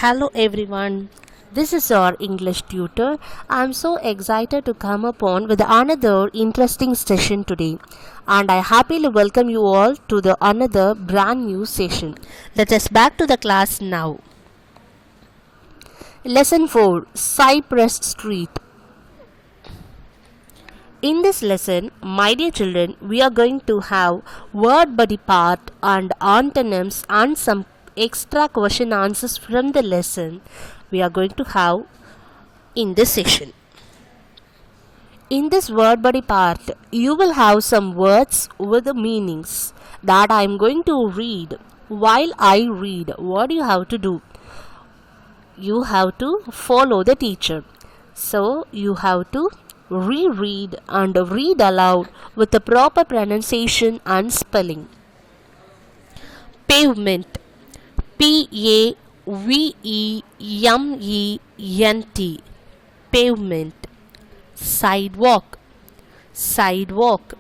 Hello everyone. This is our English tutor. I am so excited to come upon with another interesting session today, and I happily welcome you all to the another brand new session. Let us back to the class now. Lesson 4, Cypress Street. In this lesson, my dear children, we are going to have word body part and antonyms and some extra question answers from the lesson we are going to have in this session. In this word body part, you will have some words with the meanings that I am going to read. While I read, what you have to do? You have to follow the teacher. So you have to reread and read aloud with the proper pronunciation and spelling. Pavement. P-A-V-E-M-E-N-T. Pavement. Sidewalk. Sidewalk.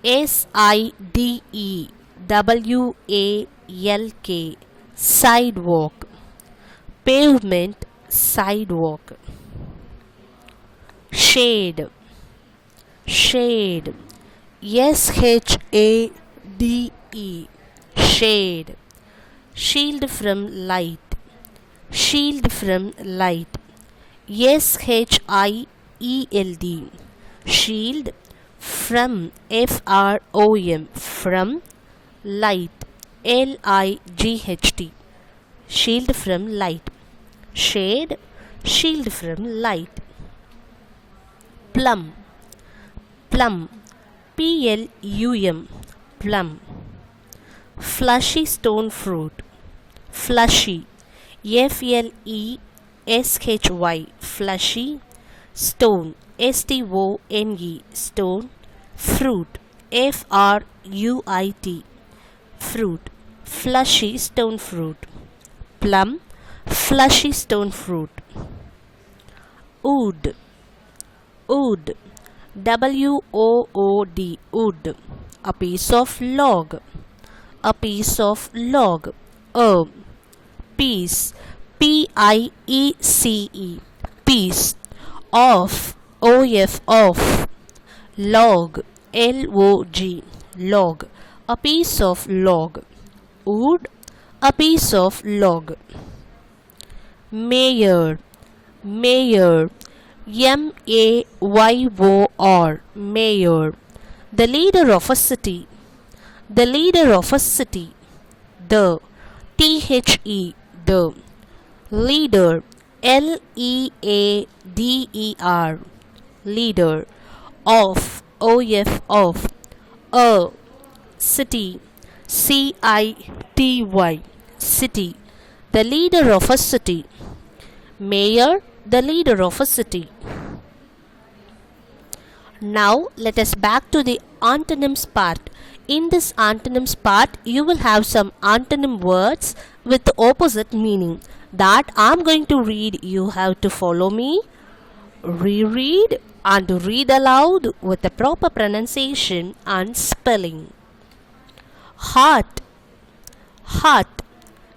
S-I-D-E-W-A-L-K. Sidewalk. Pavement. Sidewalk. Shade. Shade. S-H-A-D-E. Shade. Shield from light. Shield from light. S-H-I-E-L-D. Shield from F-R-O-M. From light. L-I-G-H-T. Shield from light. Shade. Shield from light. Plum. Plum. P-L-U-M. Plum. Fleshy stone fruit. Fleshy. F-L-E-S-H-Y. Fleshy. Stone. S-T-O-N-E. Stone. Fruit. F-R-U-I-T. Fruit. Fleshy stone fruit. Plum. Fleshy stone fruit. Wood. Wood. W-O-O-D. Wood. A piece of log. A piece of log. Piece. P-I-E-C-E. Piece. Of. O-F. Of. Log. L-O-G. Log. A piece of log. Wood. A piece of log. Mayor. Mayor. M-A-Y-O-R. Mayor. The leader of a city. The leader of a city. The. T-H-E. The. Leader. L-E-A-D-E-R. Leader. Of. O-F. Of. A. City. C-I-T-Y. City. The leader of a city. Mayor. The leader of a city. Now let us back to the antonyms part. In this antonyms part, you will have some antonym words with the opposite meaning that I am going to read. You have to follow me, reread and read aloud with the proper pronunciation and spelling. Hot. Hot.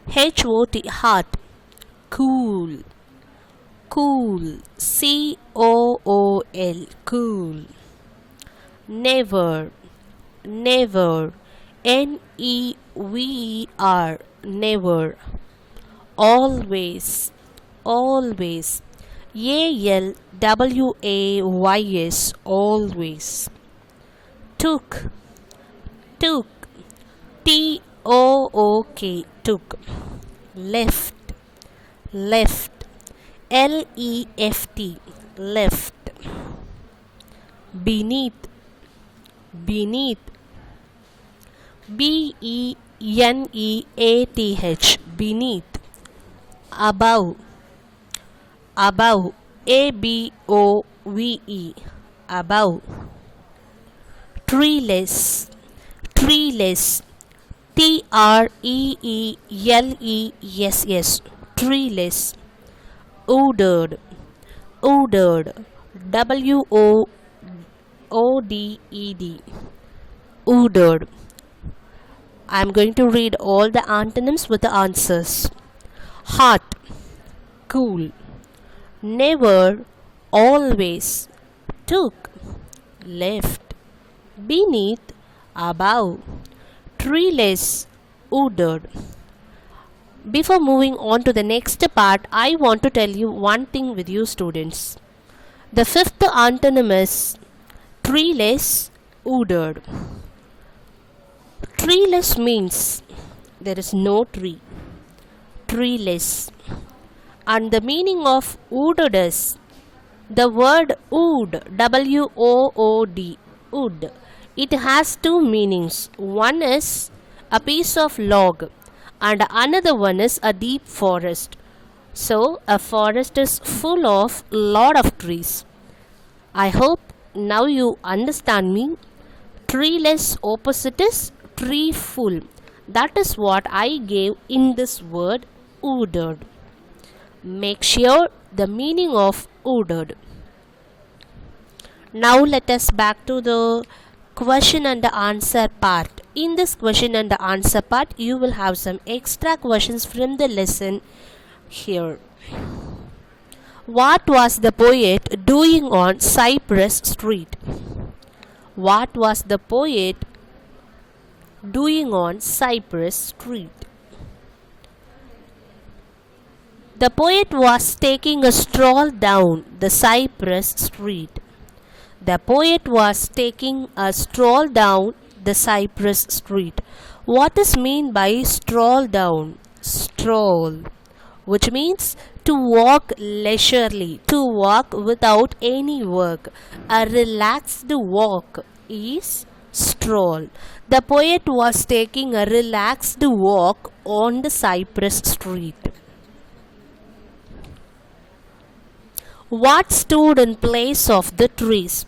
H-O-T. Hot. Cool. Cool. C-O-O-L. Cool. Never. Never. N-E-V-E-R. Never. Always. Always. A-L-W-A-Y-S. Always. Took. Took. T-O-O-K. Took. Left. Left. L-E-F-T. Left. Beneath. Beneath. B-E-N-E-A-T-H. Beneath. Above. Above. A-B-O-V-E. Above. Treeless. Treeless. T-R-E-E-L-E-S-S. Treeless. Ordered. Ordered. W-O-O-D-E-D. Ordered. I am going to read all the antonyms with the answers. hot, cool, never, always, took, left, beneath, above, treeless, wooded. Before moving on to the next part, I want to tell you one thing with you students. The fifth antonym is treeless, wooded. Treeless means there is no tree. Treeless. And the meaning of wooded is the word wood, W-O-O-D, wood. It has two meanings. One is a piece of log and another one is a deep forest. So a forest is full of lot of trees. I hope now you understand me. Treeless opposite is tree full. That is what I gave in this word wooded. Make sure the meaning of wooded. Now let us back to the question and the answer part. In this question and the answer part, you will have some extra questions from the lesson here. What was the poet doing on Cypress Street? What was the poet doing on Cypress Street? The poet was taking a stroll down the Cypress Street. The poet was taking a stroll down the Cypress Street. What is mean by stroll down? Stroll, which means to walk leisurely, to walk without any work. A relaxed walk is stroll. The poet was taking a relaxed walk on the Cypress Street. What stood in place of the trees?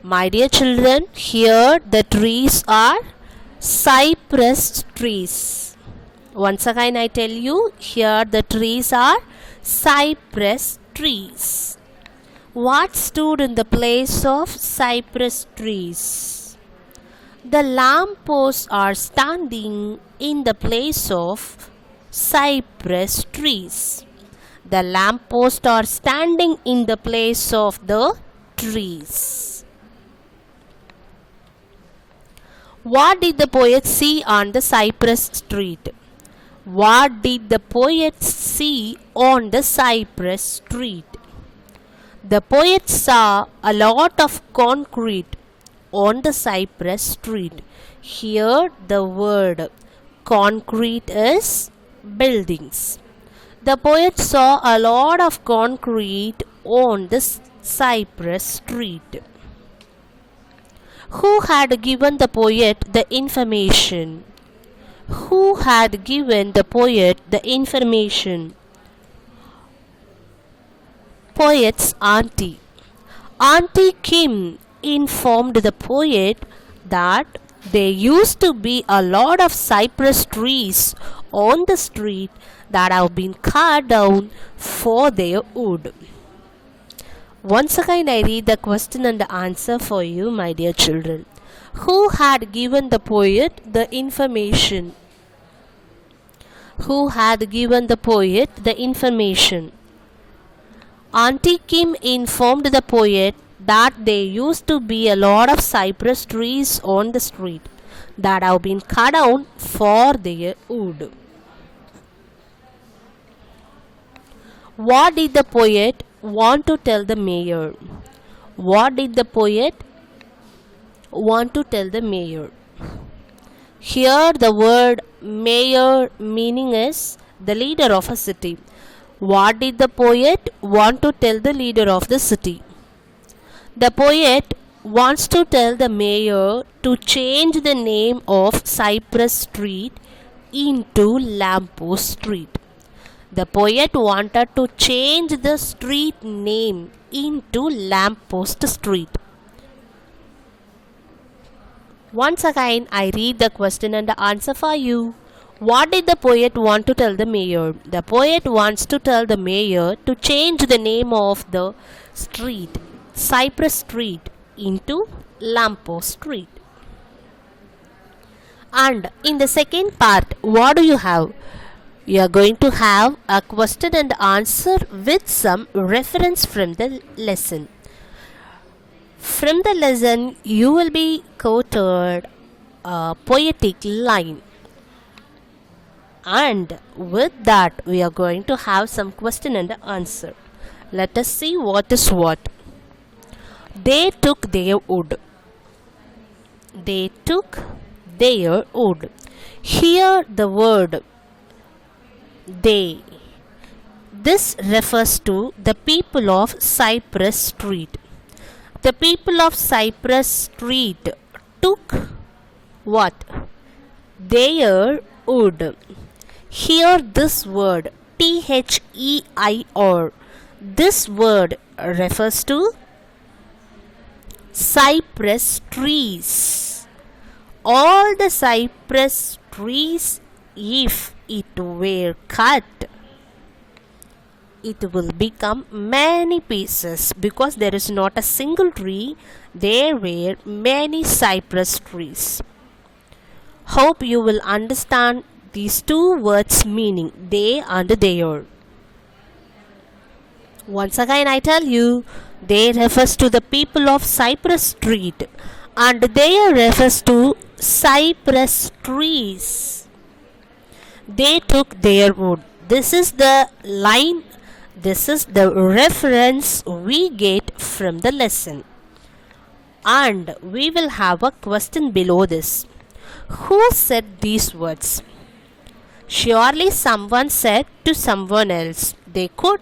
My dear children, here the trees are cypress trees. Once again I tell you, here the trees are cypress trees. What stood in the place of cypress trees? The lamp posts are standing in the place of cypress trees. The lamp posts are standing in the place of the trees. What did the poet see on the Cypress Street? What did the poet see on the Cypress Street? The poet saw a lot of concrete on the Cypress Street. Here the word concrete is buildings. The poet saw a lot of concrete on the Cypress Street. Who had given the poet the information? Who had given the poet the information? Poet's auntie. Auntie Kim informed the poet that there used to be a lot of cypress trees on the street that have been cut down for their wood. Once again I read the question and the answer for you, my dear children. Who had given the poet the information? Who had given the poet the information? Auntie Kim informed the poet that there used to be a lot of cypress trees on the street that have been cut down for their wood. What did the poet want to tell the mayor? What did the poet want to tell the mayor? Here the word mayor meaning is the leader of a city. What did the poet want to tell the leader of the city? The poet wants to tell the mayor to change the name of Cypress Street into Lamppost Street. The poet wanted to change the street name into Lamppost Street. Once again, I read the question and the answer for you. What did the poet want to tell the mayor? The poet wants to tell the mayor to change the name of the street, Cypress Street, into Lamppost Street. And in the second part, what do you have? You are going to have a question and answer with some reference from the lesson. From the lesson, you will be quoted a poetic line, and with that, we are going to have some question and answer. Let us see what is what. They took their wood. They took their wood. Here, the word they. This refers to the people of Cypress Street. The people of Cypress Street took what? Their wood. Here, this word THEIR. This word refers to cypress trees. All the cypress trees, if it were cut, it will become many pieces, because there is not a single tree, there were many cypress trees. Hope you will understand these two words meaning, they and their. Once again I tell you, they refers to the people of Cypress Street and their refers to cypress trees. They took their wood. This is the line, this is the reference we get from the lesson. And we will have a question below this. Who said these words? Surely someone said to someone else, they took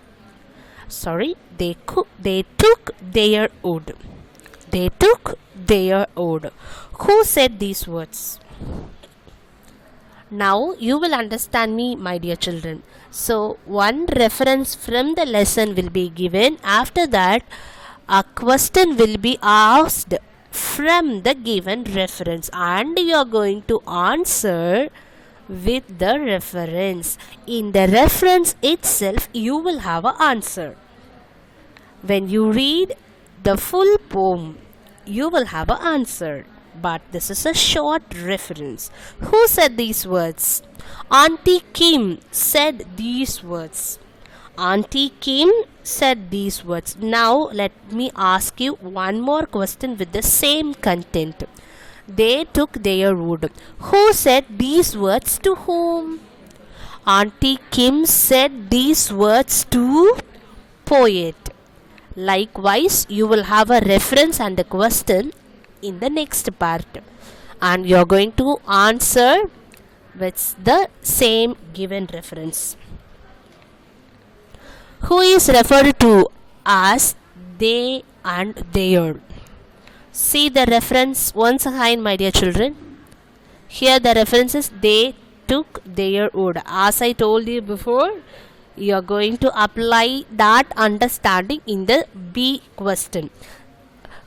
their wood. They took their wood. Who said these words? Now you will understand me, my dear children. So one reference from the lesson will be given. After that, a question will be asked from the given reference, and you are going to answer with the reference. In the reference itself, you will have an answer. When you read the full poem, you will have an answer. But this is a short reference. Who said these words? Auntie Kim said these words. Auntie Kim said these words. Now let me ask you one more question with the same content. They took their wood. Who said these words to whom? Auntie Kim said these words to poet. Likewise, you will have a reference and a question in the next part, and you are going to answer with the same given reference. Who is referred to as they and their? See the reference once again, my dear children. Here the reference is they took their wood. As I told you before, you are going to apply that understanding in the B question.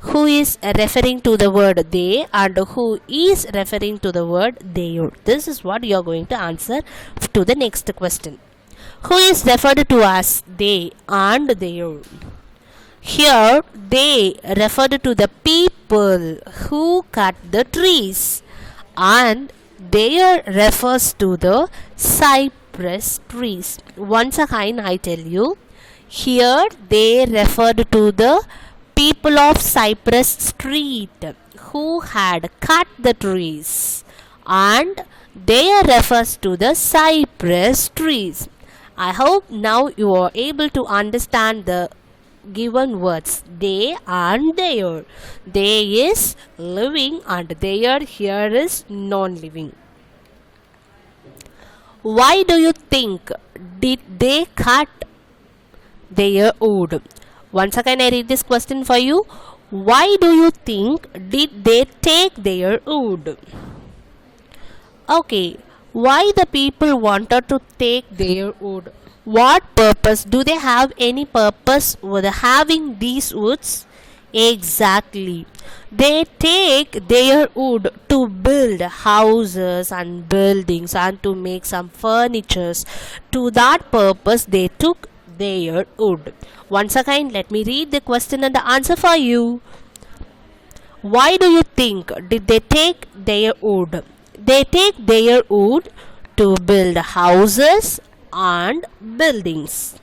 Who is referring to the word they and who is referring to the word their? This is what you are going to answer to the next question. Who is referred to as they and their? Here they referred to the people who cut the trees, and their refers to the cypress trees. Once again I tell you, here they referred to the people of Cypress Street who had cut the trees, and there refers to the cypress trees. I hope now you are able to understand the given words they and their. They is living and their here is non-living. Why do you think did they cut their wood? Once again I read this question for you. Why do you think did they take their wood? Okay, why the people wanted to take their wood? What purpose? Do they have any purpose with having these woods? Exactly. They take their wood to build houses and buildings and to make some furnitures. To that purpose they took their wood. Once again let me read the question and the answer for you. Why do you think did they take their wood? They take their wood to build houses and buildings.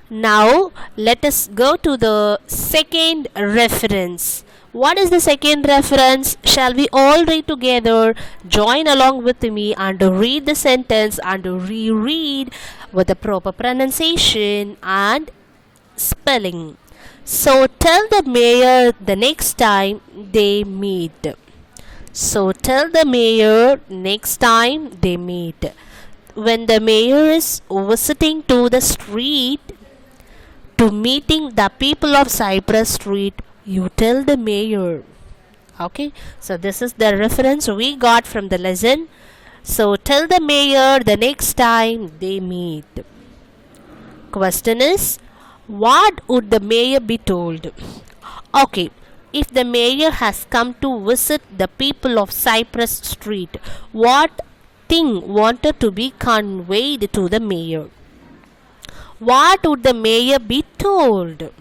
Now let us go to the second reference. What is the second reference? Shall we all read together? Join along with me and read the sentence and reread with the proper pronunciation and spelling. So tell the mayor the next time they meet. So tell the mayor next time they meet. When the mayor is visiting to the street to meeting the people of Cypress Street, you tell the mayor. Okay, so this is the reference we got from the lesson. So tell the mayor the next time they meet. Question is, what would the mayor be told? Okay, if the mayor has come to visit the people of Cypress Street, what thing wanted to be conveyed to the mayor? What would the mayor be told?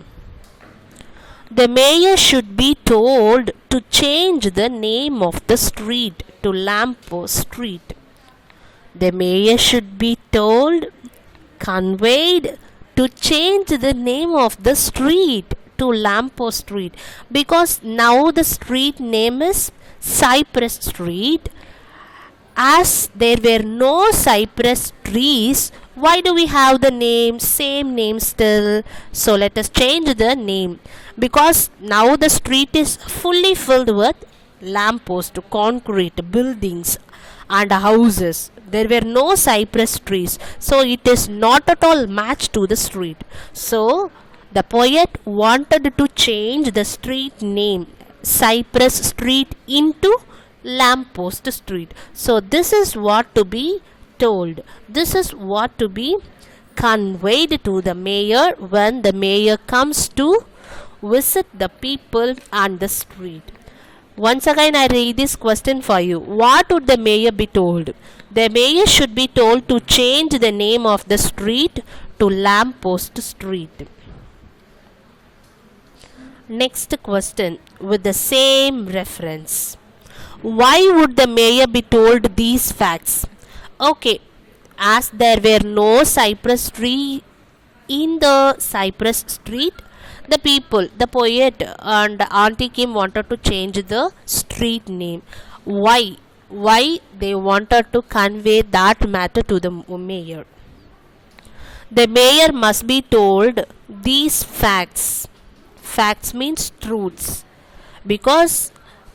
The mayor should be told to change the name of the street to Lamppost Street. The mayor should be told, conveyed, to change the name of the street to Lamppost Street, because now the street name is Cypress Street. As there were no cypress trees, why do we have the name, same name still? So let us change the name, because now the street is fully filled with lamppost, concrete, buildings and houses. There were no cypress trees, so it is not at all matched to the street. So the poet wanted to change the street name Cypress Street into Lamppost Street. So this is what to be told. This is what to be conveyed to the mayor when the mayor comes to visit the people on the street. Once again I read this question for you. What would the mayor be told? The mayor should be told to change the name of the street to Lamppost Street. Next question with the same reference. Why would the mayor be told these facts? Okay, as there were no cypress tree in the Cypress Street, the people, the poet and Auntie Kim wanted to change the street name. Why? Why they wanted to convey that matter to the mayor? The mayor must be told these facts. Facts means truths, because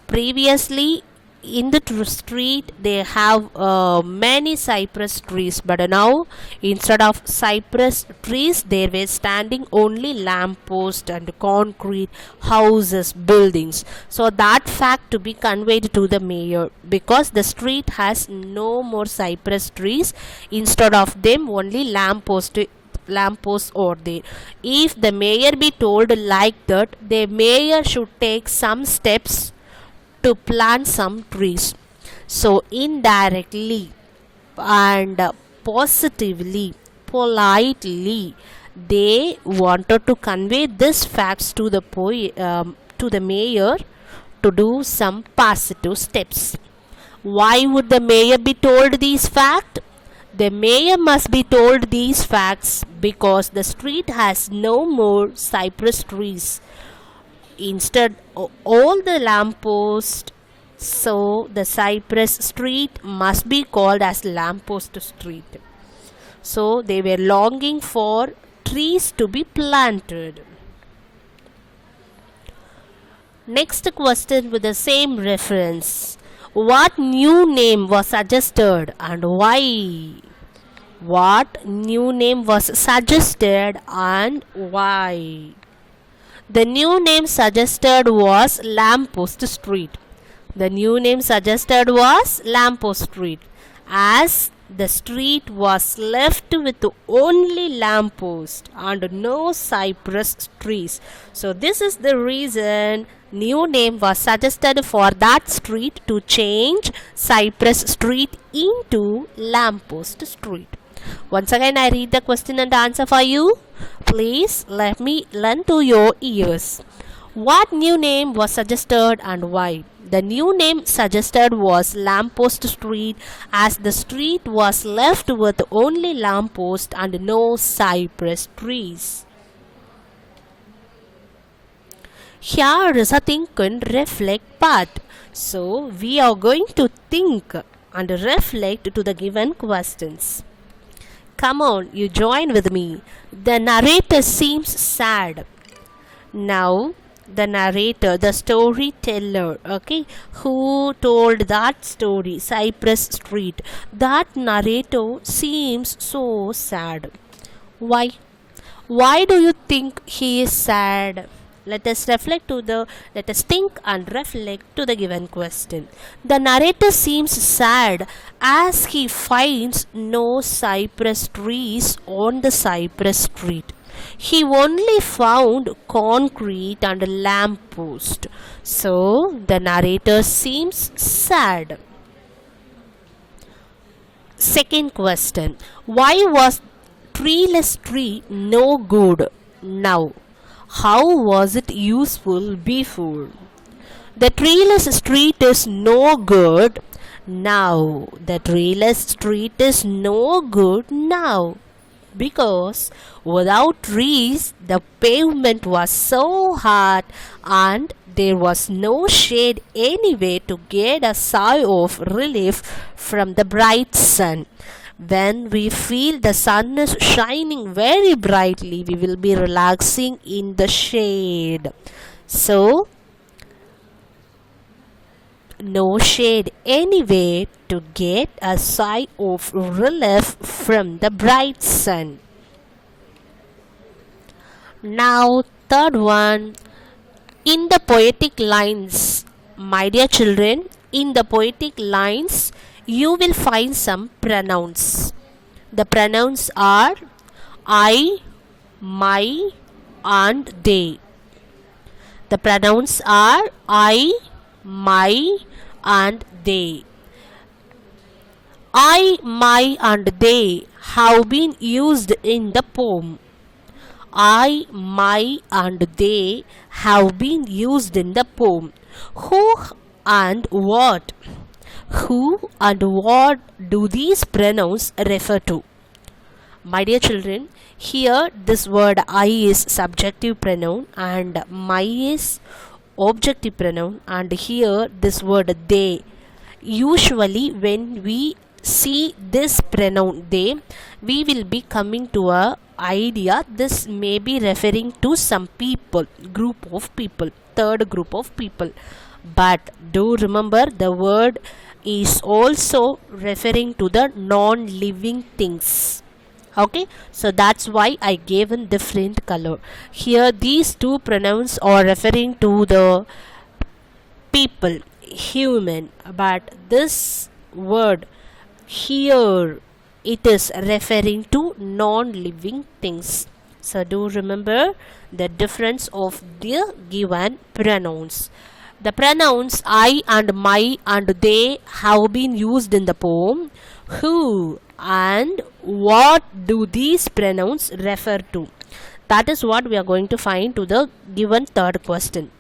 previously in the street they have many cypress trees, but now instead of cypress trees there were standing only lampposts and concrete houses, buildings. So that fact to be conveyed to the mayor, because the street has no more cypress trees, instead of them only lampposts or there. If the mayor be told like that, the mayor should take some steps to plant some trees. So indirectly and positively, politely, they wanted to convey these facts to the to the mayor to do some positive steps. Why would the mayor be told these facts? The mayor must be told these facts because the street has no more cypress trees. Instead, all the lampposts, so the Cypress Street must be called as Lamppost Street. So they were longing for trees to be planted. Next question with the same reference. What new name was suggested and why? What new name was suggested and why? The new name suggested was Lamppost Street. The new name suggested was Lamppost Street, as the street was left with only lamppost and no cypress trees. So this is the reason new name was suggested for that street to change Cypress Street into Lamppost Street. Once again I read the question and answer for you. Please let me lend to your ears. What new name was suggested and why? The new name suggested was Lamppost Street, as the street was left with only lamppost and no cypress trees. Here is a think and reflect part. So we are going to think and reflect to the given questions. Come on, you join with me. The narrator seems sad. Now, the narrator, the storyteller, okay, who told that story, Cypress Street, that narrator seems so sad. Why? Why do you think he is sad? Let us think and reflect to the given question. The narrator seems sad as he finds no cypress trees on the Cypress Street. He only found concrete and a lamppost. So the narrator seems sad. Second question. Why was treeless tree no good now? How was it useful before? The treeless street is no good now. The treeless street is no good now. Because without trees, the pavement was so hard and there was no shade anyway to get a sigh of relief from the bright sun. When we feel the sun is shining very brightly, we will be relaxing in the shade. So, no shade anyway to get a sigh of relief from the bright sun. Now, third one, in the poetic lines, my dear children, in the poetic lines, you will find some pronouns. The pronouns are I, my, and they. The pronouns are I, my, and they. I, my, and they have been used in the poem. I, my, and they have been used in the poem. Who and what? Who and what do these pronouns refer to? My dear children, here this word I is subjective pronoun and my is objective pronoun, and here this word they. Usually when we see this pronoun they, we will be coming to a idea this may be referring to some people, group of people, third group of people. But do remember the word is also referring to the non-living things. Okay, so that's why I gave in different color. Here these two pronouns are referring to the people, human, but this word here it is referring to non-living things. So do remember the difference of the given pronouns. The pronouns I and my and they have been used in the poem. Who and what do these pronouns refer to? That is what we are going to find to the given third question.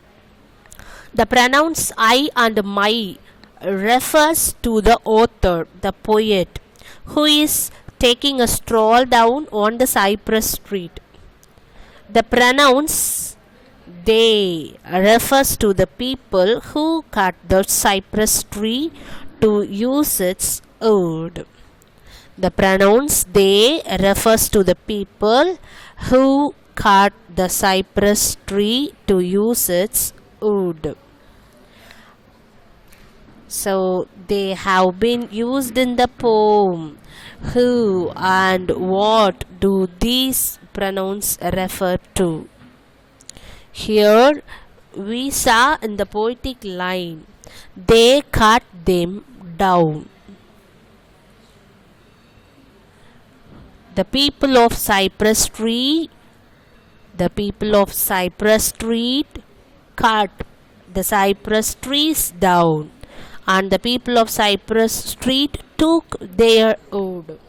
The pronouns I and my refers to the author, the poet, who is taking a stroll down on the Cypress Street. The pronouns they refers to the people who cut the cypress tree to use its wood. The pronouns they refers to the people who cut the cypress tree to use its wood. So they have been used in the poem. Who and what do these pronouns refer to? Here we saw in the poetic line, they cut them down. The people of Cypress Street, cut the cypress trees down, and the people of Cypress Street took their wood.